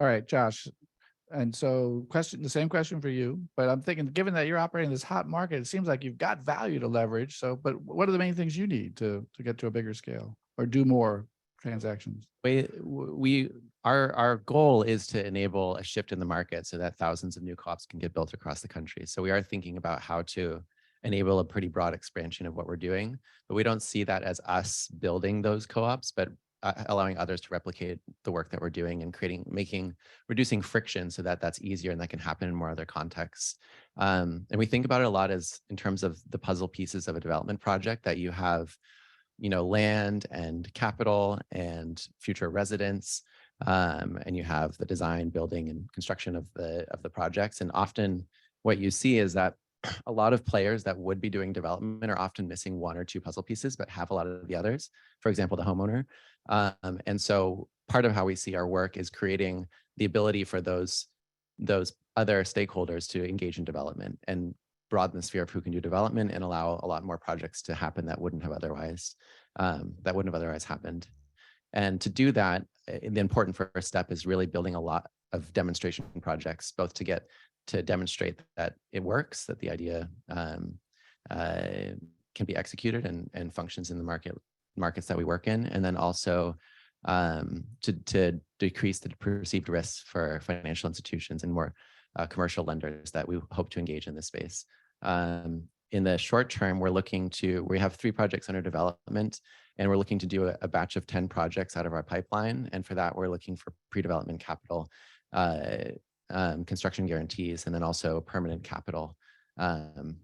All right, Josh. And so the same question for you, but I'm thinking, given that you're operating this hot market, it seems like you've got value to leverage. So, but what are the main things you need to get to a bigger scale or do more transactions? Our goal is to enable a shift in the market so that thousands of new co-ops can get built across the country. So we are thinking about how to enable a pretty broad expansion of what we're doing, but we don't see that as us building those co-ops, but allowing others to replicate the work that we're doing and reducing friction so that that's easier and that can happen in more other contexts. And we think about it a lot as in terms of the puzzle pieces of a development project, that you have land and capital and future residents, and you have the design, building, and construction of the projects. And often what you see is that a lot of players that would be doing development are often missing one or two puzzle pieces, but have a lot of the others. For example, the homeowner. And so part of how we see our work is creating the ability for those other stakeholders to engage in development and broaden the sphere of who can do development and allow a lot more projects to happen that wouldn't have otherwise happened. And to do that, the important first step is really building a lot of demonstration projects, both to demonstrate that it works, that the idea can be executed and functions in the markets that we work in, and then also to decrease the perceived risks for financial institutions and more commercial lenders that we hope to engage in this space. In the short term, we have 3 projects under development, and we're looking to do a batch of 10 projects out of our pipeline. And for that, we're looking for pre-development capital, construction guarantees, and then also permanent capital. For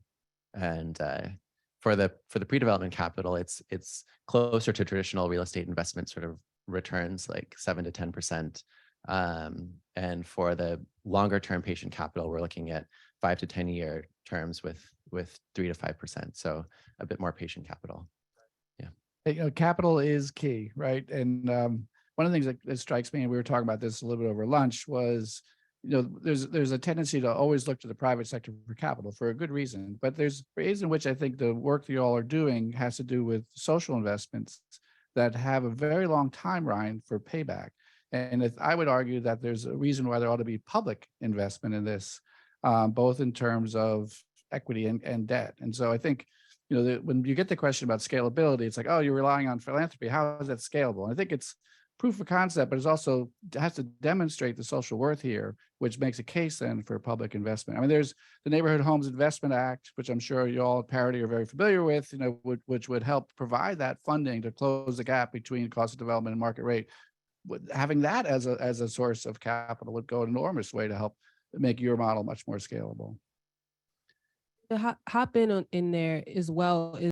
the pre-development capital, it's closer to traditional real estate investment sort of returns, like 7 to 10%. And for the longer term patient capital, we're looking at 5 to 10 year terms with 3 to 5%. So a bit more patient capital. Yeah. Capital is key, right? And one of the things that strikes me, and we were talking about this a little bit over lunch, was there's a tendency to always look to the private sector for capital for a good reason, but there's ways in which I think the work that you all are doing has to do with social investments that have a very long timeline for payback. And I would argue that there's a reason why there ought to be public investment in this, both in terms of equity and debt. And so I think, when you get the question about scalability, it's like, oh, you're relying on philanthropy. How is that scalable? And I think it's proof of concept, but it has to demonstrate the social worth here, which makes a case then for public investment. I mean, there's the Neighborhood Homes Investment Act, which I'm sure you all at Parity are very familiar with, which would help provide that funding to close the gap between cost of development and market rate. Having that as a source of capital would go an enormous way to help make your model much more scalable. To hop in there as well is